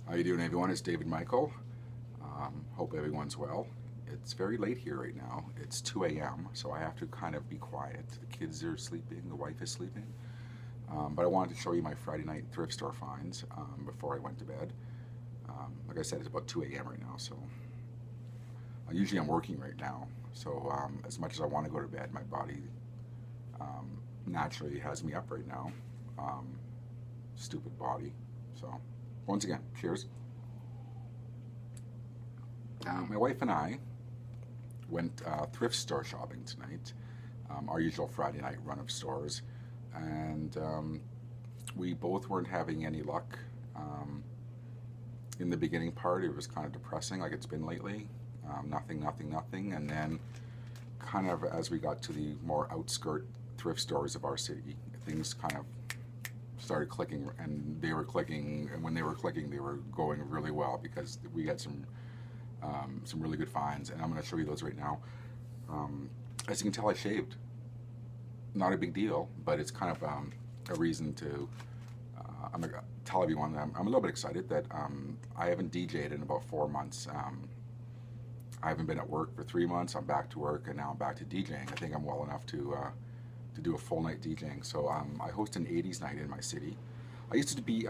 How you doing, everyone? It's David Michael. Hope everyone's well. It's very late here right now. It's 2 a.m., so I have to kind of be quiet. The kids are sleeping, the wife is sleeping. But I wanted to show you my Friday night thrift store finds before I went to bed. Like I said, it's about 2 a.m. right now, so usually I'm working right now. So as much as I want to go to bed, my body naturally has me up right now. Stupid body. So once again, cheers. My wife and I went thrift store shopping tonight, our usual Friday night run of stores, and we both weren't having any luck. In the beginning part, it was kind of depressing, like it's been lately. Nothing, nothing, nothing, and then kind of as we got to the more outskirt thrift stores of our city, things kind of started clicking, and they were clicking, and when they were clicking, they were going really well because we had some really good finds, and I'm going to show you those right now. As you can tell, I shaved. Not a big deal, but it's kind of a reason to I'm going to tell everyone that I'm a little bit excited that I haven't DJ'd in about 4 months. I haven't been at work for 3 months. I'm back to work, and now I'm back to DJing. I think I'm well enough to do a full night DJing. So I host an 80s night in my city. I used to be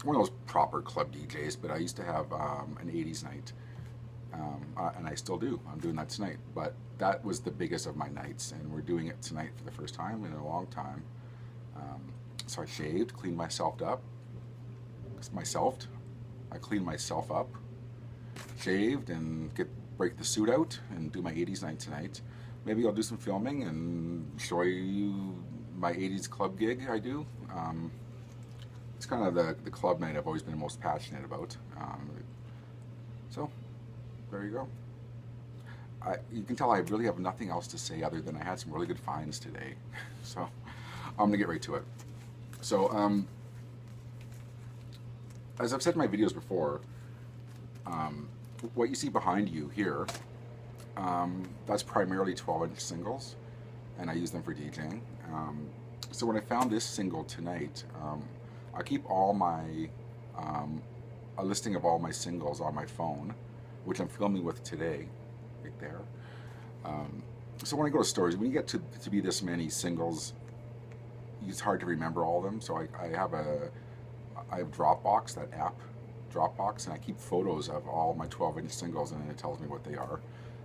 one of those proper club DJs, but I used to have an 80s night, and I still do. I'm doing that tonight, but that was the biggest of my nights, and we're doing it tonight for the first time in a long time. So I shaved, cleaned myself up. I cleaned myself up, shaved, and break the suit out and do my 80s night tonight. Maybe I'll do some filming and show you my 80s club gig I do. It's kind of the club night I've always been most passionate about. So, there you go. You can tell I really have nothing else to say other than I had some really good finds today. So, I'm going to get right to it. So, as I've said in my videos before, what you see behind you here, that's primarily 12-inch singles, and I use them for DJing. So when I found this single tonight, I keep all my a listing of all my singles on my phone, which I'm filming with today, right there. So when I go to stores, when you get to be this many singles, it's hard to remember all of them. So I have Dropbox, that app, Dropbox, and I keep photos of all my 12-inch singles, and then it tells me what they are.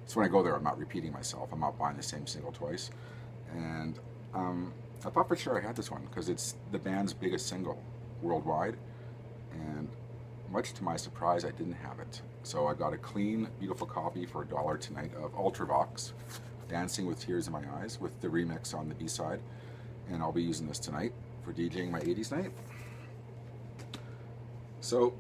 So when I go there, I'm not repeating myself. I'm not buying the same single twice. And I thought for sure I had this one because it's the band's biggest single worldwide, and much to my surprise, I didn't have it. So I got a clean, beautiful copy for $1 tonight of Ultravox, Dancing with Tears in My Eyes, with the remix on the B-side, and I'll be using this tonight for DJing my 80s night. So,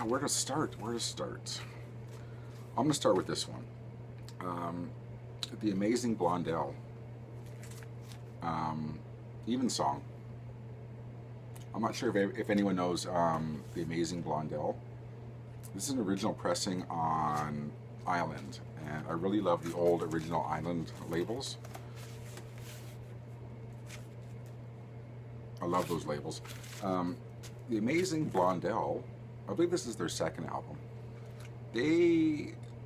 where to start? I'm going to start with this one. The Amazing Blondell, Even Song. I'm not sure if anyone knows The Amazing Blondell. This is an original pressing on Island, and I really love the old original Island labels. I love those labels. The Amazing Blondell, I believe this is their second album.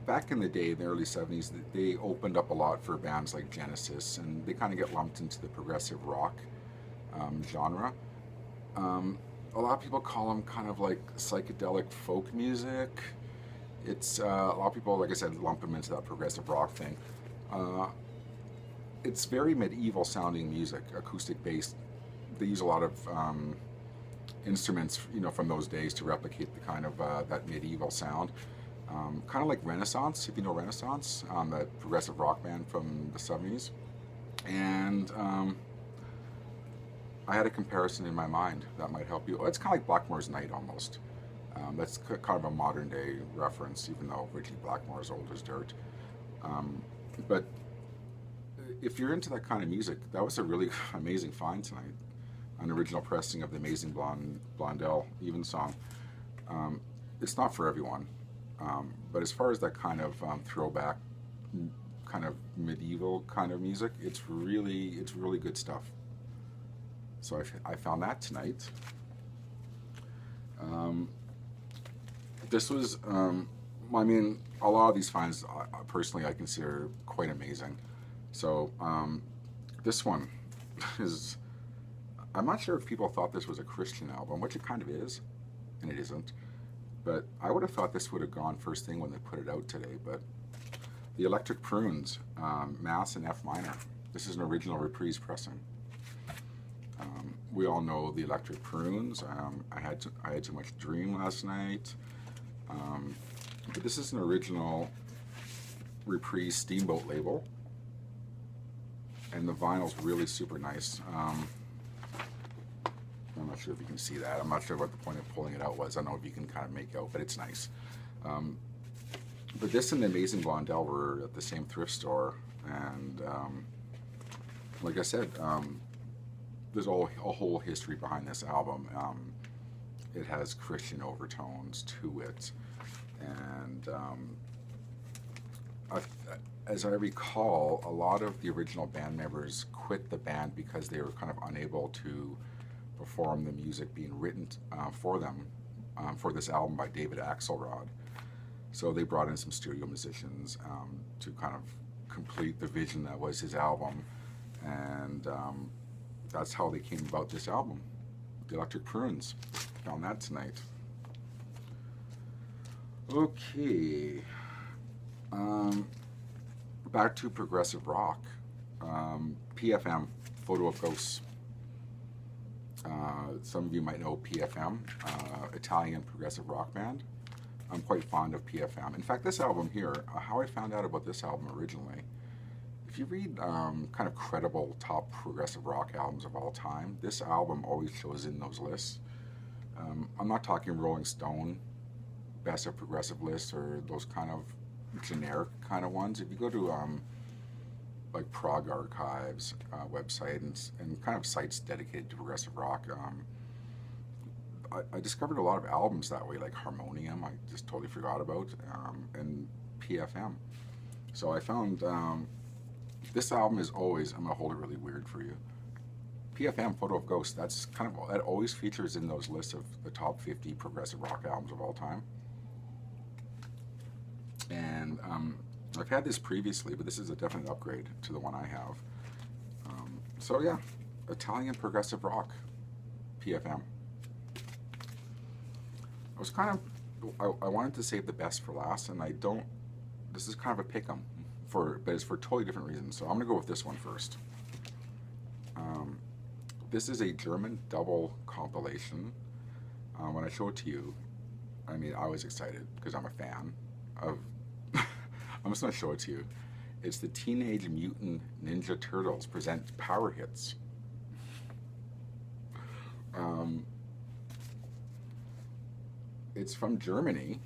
Back in the day, in the early 70s, they opened up a lot for bands like Genesis, and they kind of get lumped into the progressive rock genre. A lot of people call them kind of like psychedelic folk music. It's a lot of people, like I said, lump them into that progressive rock thing. It's very medieval sounding music, acoustic based. They use a lot of instruments, from those days to replicate the kind of that medieval sound. Kind of like Renaissance, if you know Renaissance, that progressive rock band from the 70s. And I had a comparison in my mind that might help you. It's kind of like Blackmore's Night almost. That's kind of a modern day reference, even though Richie Blackmore's old as dirt. But if you're into that kind of music, that was a really amazing find tonight. An original pressing of the Amazing Blondell, Even Song. It's not for everyone. But as far as that kind of throwback, kind of medieval kind of music, it's really good stuff. So I found that tonight. This was, I mean, a lot of these finds, personally, I consider quite amazing. So, this one is, I'm not sure if people thought this was a Christian album, which it kind of is, and it isn't. But I would have thought this would have gone first thing when they put it out today. But the Electric Prunes, Mass in F minor. This is an original reprise pressing. We all know the Electric Prunes. I had too much dream last night. But this is an original reprise Steamboat label, and the vinyl's really super nice. I'm not sure if you can see that. I'm not sure what the point of pulling it out was. I don't know if you can kind of make out, but it's nice. But this and the Amazing Blondell were at the same thrift store, and like I said, there's a whole history behind this album. It has Christian overtones to it, and as I recall, a lot of the original band members quit the band because they were kind of unable to perform the music being written for them for this album by David Axelrod. So they brought in some studio musicians to kind of complete the vision that was his album, and that's how they came about this album, the Electric Prunes. Found that tonight. Okay, back to progressive rock. PFM, Photo of Ghosts. Some of you might know PFM, Italian progressive rock band. I'm quite fond of PFM. In fact, this album here, how I found out about this album originally, if you read kind of credible top progressive rock albums of all time, this album always shows in those lists. I'm not talking Rolling Stone, best of progressive lists, or those kind of generic kind of ones. If you go to like Prog Archives website and kind of sites dedicated to progressive rock, I discovered a lot of albums that way, like Harmonium, I just totally forgot about, and PFM. So I found this album is always, I'm going to hold it really weird for you, PFM, Photo of Ghosts, that's kind of, that always features in those lists of the top 50 progressive rock albums of all time. And I've had this previously, but this is a definite upgrade to the one I have. So yeah, Italian progressive rock, PFM. I was kind of, I wanted to save the best for last, and I don't, this is kind of a pick-em, but it's for totally different reasons. So I'm going to go with this one first. This is a German double compilation. When I show it to you, I mean, I was excited because I'm a fan of, I'm just going to show it to you. It's the Teenage Mutant Ninja Turtles present Power Hits. It's from Germany,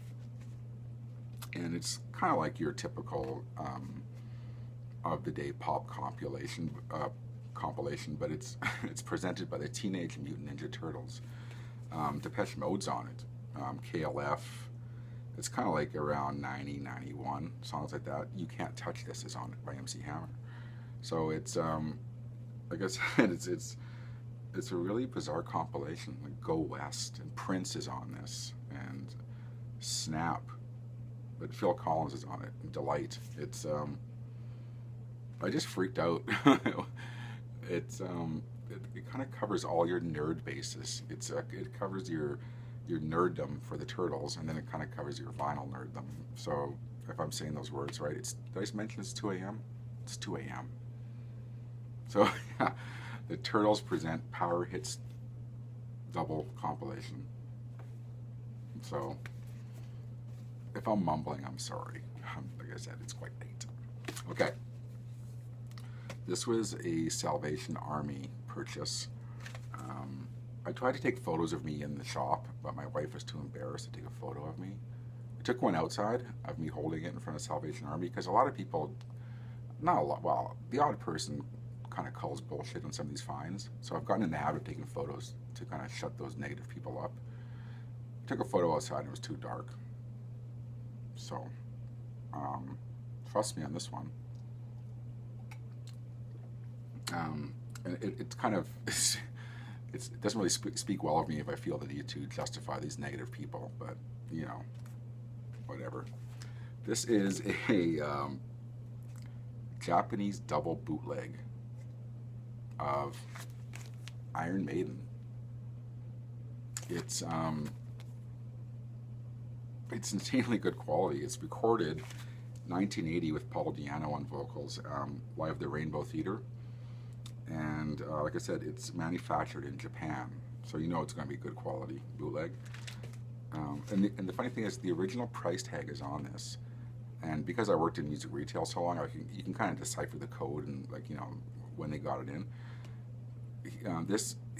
and it's kind of like your typical of the day pop compilation, but it's it's presented by the Teenage Mutant Ninja Turtles. Depeche Mode's on it, KLF. It's kind of like around 90, 91, songs like that. You Can't Touch This is on it by MC Hammer. So it's, like I said, it's a really bizarre compilation. Like Go West, and Prince is on this, and Snap, but Phil Collins is on it, and Delight. It's, I just freaked out. It's, it kind of covers all your nerd bases. It covers your nerddom for the Turtles, and then it kind of covers your vinyl nerddom. So if I'm saying those words right, did I just mention it's 2 a.m.? It's 2 a.m. So yeah, the Turtles present Power Hits double compilation. So if I'm mumbling, I'm sorry. Like I said, it's quite late. Okay. This was a Salvation Army purchase. I tried to take photos of me in the shop, but my wife was too embarrassed to take a photo of me. I took one outside of me holding it in front of Salvation Army, because a lot of people, not a lot, well, the odd person kind of calls bullshit on some of these finds. So I've gotten in the habit of taking photos to kind of shut those negative people up. I took a photo outside and it was too dark. So, trust me on this one. And it's kind of, it doesn't really speak well of me if I feel the need to justify these negative people, but you know, whatever. This is a Japanese double bootleg of Iron Maiden. It's insanely good quality. It's recorded 1980 with Paul Di'Anno on vocals, live at the Rainbow Theatre. And like I said, it's manufactured in Japan, so you know it's going to be good quality bootleg. And the funny thing is, the original price tag is on this. And because I worked in music retail so long, you can kind of decipher the code and, like, you know, when they got it in.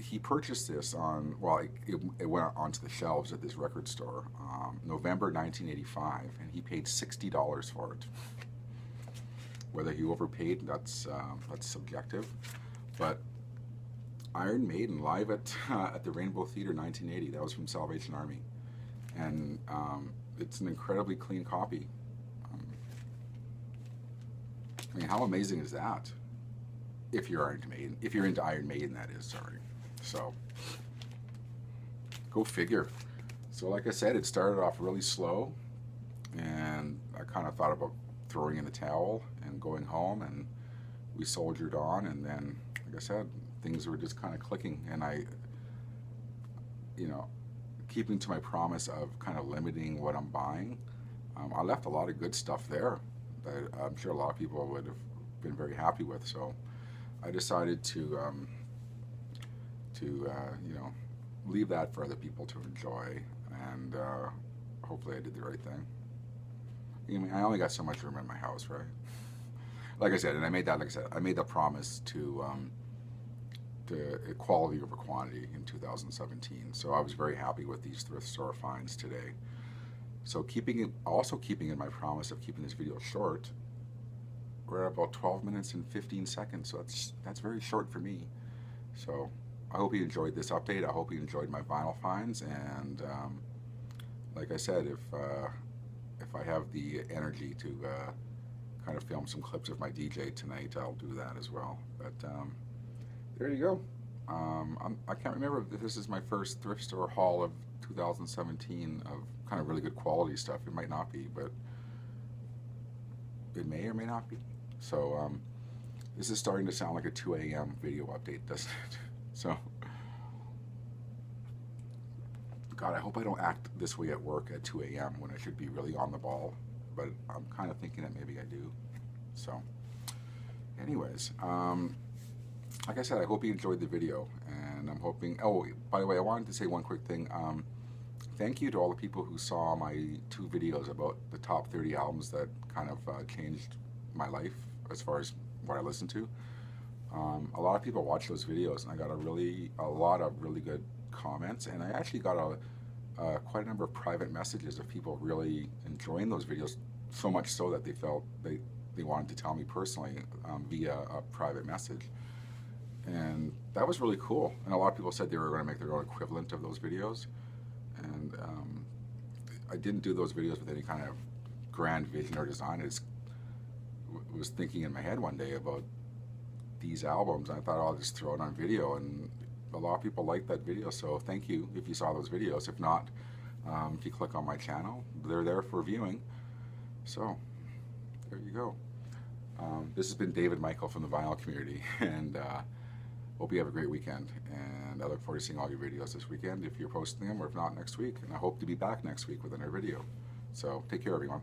He purchased this on, well, it went onto the shelves at this record store, November 1985, and he paid $60 for it. Whether he overpaid, that's subjective. But Iron Maiden live at the Rainbow Theatre 1980. That was from Salvation Army, and it's an incredibly clean copy. I mean, how amazing is that? If you're into Iron Maiden, that is. Sorry. So go figure. So like I said, it started off really slow, and I kind of thought about throwing in the towel and going home, and we soldiered on, and then, like I said, things were just kind of clicking, and I, you know, keeping to my promise of kind of limiting what I'm buying, I left a lot of good stuff there that I'm sure a lot of people would have been very happy with. So I decided to you know, leave that for other people to enjoy, and hopefully I did the right thing. I mean, I only got so much room in my house, right? Like I said, and I made the promise to quality over quantity in 2017. So I was very happy with these thrift store finds today. So also keeping in my promise of keeping this video short, we're at about 12 minutes and 15 seconds. So that's very short for me. So I hope you enjoyed this update. I hope you enjoyed my vinyl finds, and like I said, if I have the energy to kind of film some clips of my DJ tonight, I'll do that as well. But there you go. I can't remember if this is my first thrift store haul of 2017 of kind of really good quality stuff. It might not be, but it may or may not be. So this is starting to sound like a 2 a.m. video update, doesn't it? So, God, I hope I don't act this way at work at 2 a.m. when I should be really on the ball, but I'm kind of thinking that maybe I do. So, anyways, like I said, I hope you enjoyed the video, and I'm hoping, oh, by the way, I wanted to say one quick thing. Thank you to all the people who saw my 2 videos about the top 30 albums that kind of changed my life as far as what I listen to. A lot of people watched those videos, and I got a lot of really good comments, and I actually got quite a number of private messages of people really enjoying those videos, so much so that they felt they wanted to tell me personally via a private message. And that was really cool. And a lot of people said they were going to make their own equivalent of those videos. And I didn't do those videos with any kind of grand vision or design. I just was thinking in my head one day about these albums, and I thought, I'll just throw it on video, and a lot of people liked that video, so thank you if you saw those videos. If not, if you click on my channel, they're there for viewing. So there you go. This has been David Michael from the vinyl community, and hope you have a great weekend, and I look forward to seeing all your videos this weekend if you're posting them, or if not, next week. And I hope to be back next week with another video. So take care, everyone.